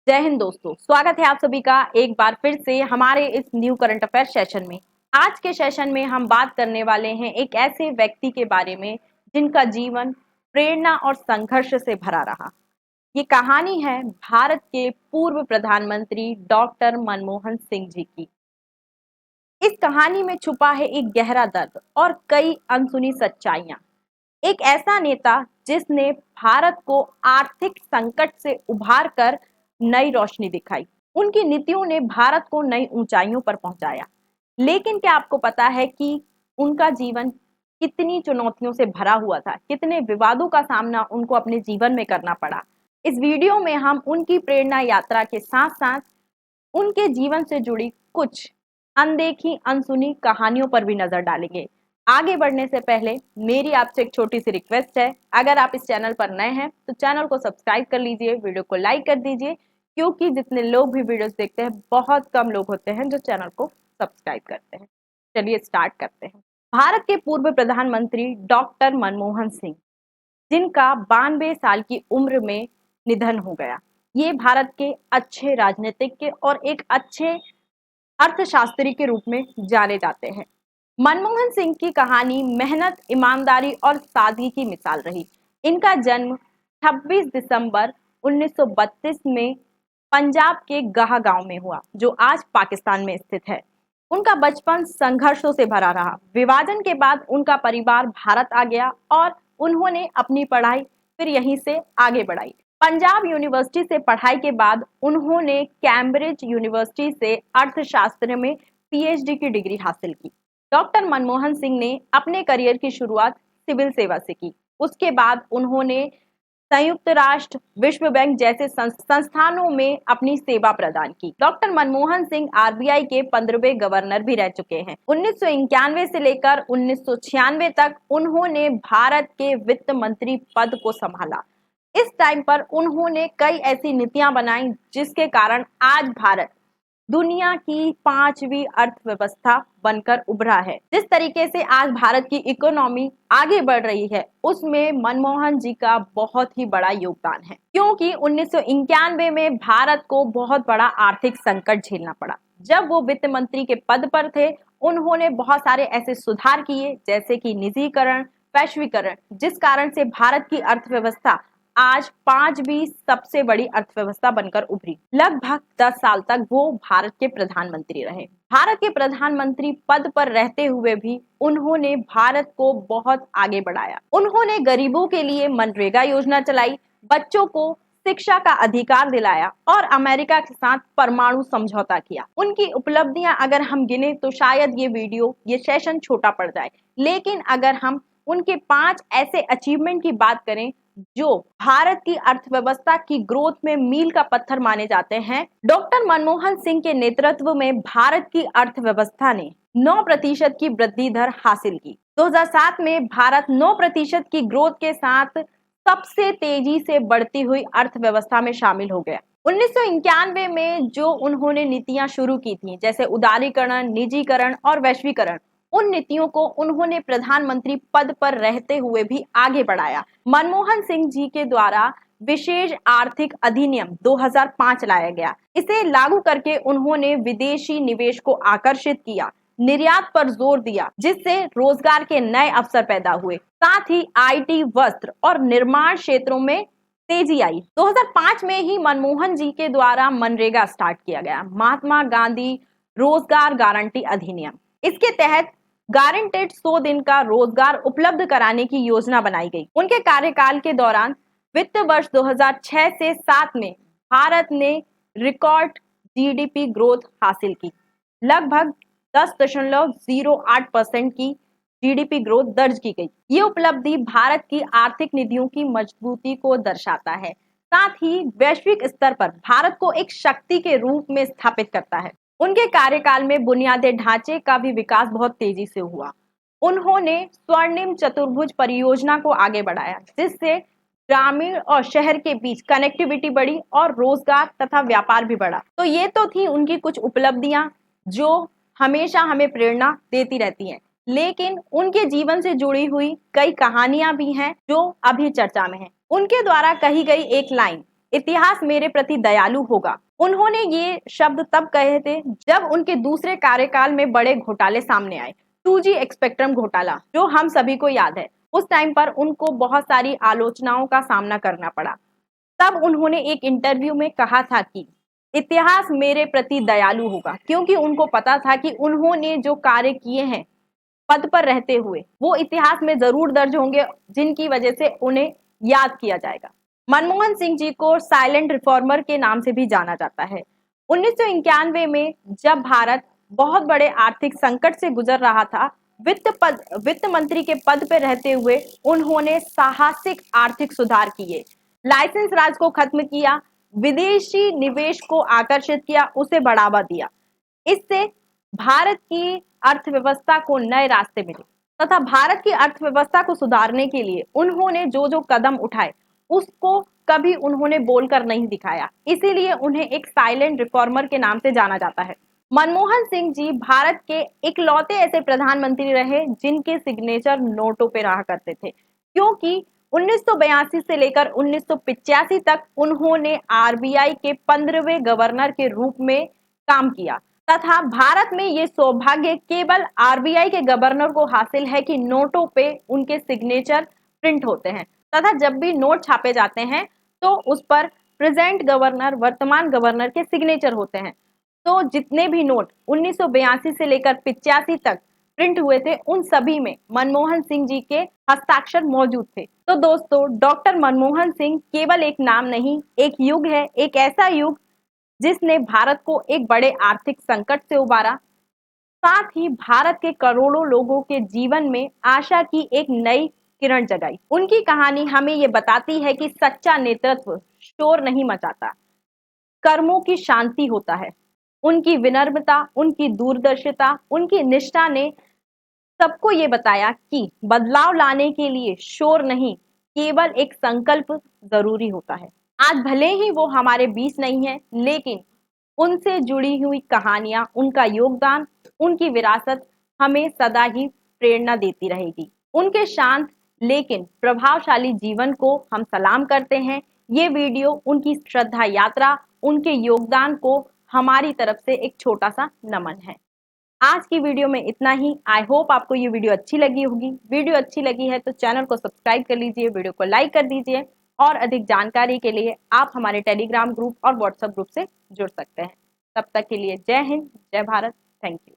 जय हिंद दोस्तों, स्वागत है आप सभी का एक बार फिर से हमारे इस न्यू करंट अफेयर सेशन में। आज के सेशन में हम बात करने वाले हैं एक ऐसे व्यक्ति के बारे में जिनका जीवन प्रेरणा और संघर्ष से भरा रहा। ये कहानी है भारत के पूर्व प्रधानमंत्री डॉक्टर मनमोहन सिंह जी की। इस कहानी में छुपा है एक गहरा दर्द और कई अनसुनी सच्चाइयां। एक ऐसा नेता जिसने भारत को आर्थिक संकट से उभार कर नई रोशनी दिखाई। उनकी नीतियों ने भारत को नई ऊंचाइयों पर पहुंचाया। लेकिन क्या आपको पता है कि उनका जीवन कितनी चुनौतियों से भरा हुआ था, कितने विवादों का सामना उनको अपने जीवन में करना पड़ा। इस वीडियो में हम उनकी प्रेरणा यात्रा के साथ साथ उनके जीवन से जुड़ी कुछ अनदेखी अनसुनी कहानियों पर भी नजर डालेंगे। आगे बढ़ने से पहले मेरी आपसे एक छोटी सी रिक्वेस्ट है, अगर आप इस चैनल पर नए हैं तो चैनल को सब्सक्राइब कर लीजिए, वीडियो को लाइक कर दीजिए, क्योंकि जितने लोग भी वीडियोस देखते हैं बहुत कम लोग होते हैं जो चैनल को सब्सक्राइब करते हैं। चलिए स्टार्ट करते हैं। भारत के पूर्व प्रधानमंत्री डॉक्टर मनमोहन सिंह, जिनका 92 साल की उम्र में निधन हो गया। ये भारत के अच्छे राजनीतिज्ञ और एक अच्छे अर्थशास्त्री के रूप में जाने जाते हैं। मनमोहन सिंह की कहानी मेहनत, ईमानदारी और सादगी की मिसाल रही। इनका जन्म 26 दिसंबर 1932 में पंजाब के गाह गांव में हुआ, जो आज पाकिस्तान में स्थित है। उनका बचपन संघर्षों से भरा रहा। विभाजन के बाद उनका परिवार भारत आ गया और उन्होंने अपनी पढ़ाई फिर यहीं से आगे बढ़ाई। पंजाब यूनिवर्सिटी से पढ़ाई के बाद उन्होंने कैम्ब्रिज यूनिवर्सिटी से अर्थशास्त्र में पीएचडी की डिग्री हासिल की। डॉक्टर मनमोहन सिंह ने अपने करियर की शुरुआत सिविल सेवा से की। उसके बाद उन्होंने संयुक्त राष्ट्र, विश्व बैंक जैसे संस्थानों में अपनी सेवा प्रदान की। डॉक्टर मनमोहन सिंह आरबीआई के 15वें गवर्नर भी रह चुके हैं। 1991 से लेकर 1996 तक उन्होंने भारत के वित्त मंत्री पद को संभाला। इस टाइम पर उन्होंने कई ऐसी नीतियां बनाई जिसके कारण आज भारत दुनिया की 5वीं अर्थव्यवस्था बनकर उभरा है। जिस तरीके से आज भारत की इकोनॉमी आगे बढ़ रही है, उसमें मनमोहन जी का बहुत ही बड़ा योगदान है, क्योंकि 1991 में भारत को बहुत बड़ा आर्थिक संकट झेलना पड़ा। जब वो वित्त मंत्री के पद पर थे, उन्होंने बहुत सारे ऐसे सुधार किए जैसे कि निजीकरण, वैश्वीकरण, जिस कारण से भारत की अर्थव्यवस्था आज 5वीं सबसे बड़ी अर्थव्यवस्था बनकर उभरी। लगभग 10 साल तक वो भारत के प्रधानमंत्री रहे। भारत के प्रधानमंत्री पद पर रहते हुए भी उन्होंने भारत को बहुत आगे बढ़ाया। उन्होंने गरीबों के लिए मनरेगा योजना चलाई, बच्चों को शिक्षा का अधिकार दिलाया और अमेरिका के साथ परमाणु समझौता किया। उनकी उपलब्धियां अगर हम गिने तो शायद ये सेशन छोटा पड़ जाए, लेकिन अगर हम उनके 5 ऐसे अचीवमेंट की बात करें जो भारत की अर्थव्यवस्था की ग्रोथ में मील का पत्थर माने जाते हैं, डॉक्टर मनमोहन सिंह के नेतृत्व में भारत की अर्थव्यवस्था ने 9% की वृद्धि दर हासिल की। 2007 में भारत 9% की ग्रोथ के साथ सबसे तेजी से बढ़ती हुई अर्थव्यवस्था में शामिल हो गया। 1991 में जो उन्होंने नीतियां शुरू की थी, जैसे उदारीकरण, निजीकरण और वैश्वीकरण, उन नीतियों को उन्होंने प्रधानमंत्री पद पर रहते हुए भी आगे बढ़ाया। मनमोहन सिंह जी के द्वारा विशेष आर्थिक अधिनियम 2005 लाया गया। इसे लागू करके उन्होंने विदेशी निवेश को आकर्षित किया, निर्यात पर जोर दिया, जिससे रोजगार के नए अवसर पैदा हुए। साथ ही आईटी, वस्त्र और निर्माण क्षेत्रों में तेजी आई। 2005 में ही मनमोहन जी के द्वारा मनरेगा स्टार्ट किया गया, महात्मा गांधी रोजगार गारंटी अधिनियम। इसके तहत गारंटेड 100 दिन का रोजगार उपलब्ध कराने की योजना बनाई गई। उनके कार्यकाल के दौरान वित्त वर्ष 2006 से 7 में भारत ने रिकॉर्ड जीडीपी ग्रोथ हासिल की। लगभग 10.08% की जीडीपी ग्रोथ दर्ज की गई। ये उपलब्धि भारत की आर्थिक नीतियों की मजबूती को दर्शाता है, साथ ही वैश्विक स्तर पर भारत को एक शक्ति के रूप में स्थापित करता है। उनके कार्यकाल में बुनियादी ढांचे का भी विकास बहुत तेजी से हुआ। उन्होंने स्वर्णिम चतुर्भुज परियोजना को आगे बढ़ाया, जिससे ग्रामीण और शहर के बीच कनेक्टिविटी बढ़ी और रोजगार तथा व्यापार भी बढ़ा। तो ये तो थी उनकी कुछ उपलब्धियां जो हमेशा हमें प्रेरणा देती रहती हैं। लेकिन उनके जीवन से जुड़ी हुई कई कहानियां भी हैं जो अभी चर्चा में हैं। उनके द्वारा कही गई एक लाइन इतिहास मेरे प्रति दयालु होगा। उन्होंने ये शब्द तब कहे थे जब उनके दूसरे कार्यकाल में बड़े घोटाले सामने आए। 2G स्पेक्ट्रम घोटाला, जो हम सभी को याद है। उस टाइम पर उनको बहुत सारी आलोचनाओं का सामना करना पड़ा। तब उन्होंने एक इंटरव्यू में कहा था कि इतिहास मेरे प्रति दयालु होगा, क्योंकि उनको पता था कि उन्होंने जो कार्य किए हैं पद पर रहते हुए वो इतिहास में जरूर दर्ज होंगे, जिनकी वजह से उन्हें याद किया जाएगा। मनमोहन सिंह जी को साइलेंट रिफॉर्मर के नाम से भी जाना जाता है। 1991 में जब भारत बहुत बड़े आर्थिक संकट से गुजर रहा था, वित्त मंत्री के पद पर रहते हुए उन्होंने साहसिक आर्थिक सुधार किए, लाइसेंस राज को खत्म किया, विदेशी निवेश को आकर्षित किया, उसे बढ़ावा दिया। इससे भारत की अर्थव्यवस्था को नए रास्ते मिले तथा भारत की अर्थव्यवस्था को सुधारने के लिए उन्होंने जो जो कदम उठाए उसको कभी उन्होंने बोलकर नहीं दिखाया, इसीलिए उन्हें एक साइलेंट रिफॉर्मर के नाम से जाना जाता है। मनमोहन सिंह जी भारत के इकलौते ऐसे प्रधानमंत्री रहे जिनके सिग्नेचर नोटों पे रहा करते थे, क्योंकि 1982 से लेकर 1985 तक उन्होंने आरबीआई के 15वें गवर्नर के रूप में काम किया तथा भारत में ये सौभाग्य केवल आरबीआई के गवर्नर को हासिल है कि नोटों पे उनके सिग्नेचर प्रिंट होते हैं तथा जब भी नोट छापे जाते हैं तो उस पर प्रेजेंट गवर्नर, वर्तमान गवर्नर के सिग्नेचर होते हैं। तो जितने भी नोट 1982 से लेकर 85 तक प्रिंट हुए थे उन सभी में मनमोहन सिंह जी के हस्ताक्षर मौजूद थे। तो दोस्तों, डॉक्टर मनमोहन सिंह केवल एक नाम नहीं, एक युग है, एक ऐसा युग जिसने भारत को एक बड़े आर्थिक संकट से उबारा, साथ ही भारत के करोड़ों लोगों के जीवन में आशा की एक नई किरण जगाई। उनकी कहानी हमें ये बताती है कि सच्चा नेतृत्व शोर नहीं मचाता, कर्मों की शांति होता है। उनकी विनम्रता, उनकी दूरदर्शिता, उनकी निष्ठा ने सबको ये बताया कि बदलाव लाने के लिए शोर नहीं, केवल एक संकल्प जरूरी होता है। आज भले ही वो हमारे बीच नहीं है, लेकिन उनसे जुड़ी हुई कहानियां, उनका योगदान, उनकी विरासत हमें सदा ही प्रेरणा देती रहेगी। उनके शांत लेकिन प्रभावशाली जीवन को हम सलाम करते हैं। ये वीडियो उनकी श्रद्धा यात्रा, उनके योगदान को हमारी तरफ से एक छोटा सा नमन है। आज की वीडियो में इतना ही। आई होप आपको ये वीडियो अच्छी लगी होगी। वीडियो अच्छी लगी है तो चैनल को सब्सक्राइब कर लीजिए, वीडियो को लाइक कर दीजिए और अधिक जानकारी के लिए आप हमारे टेलीग्राम ग्रुप और व्हाट्सएप ग्रुप से जुड़ सकते हैं। तब तक के लिए जय हिंद, जय भारत, थैंक यू।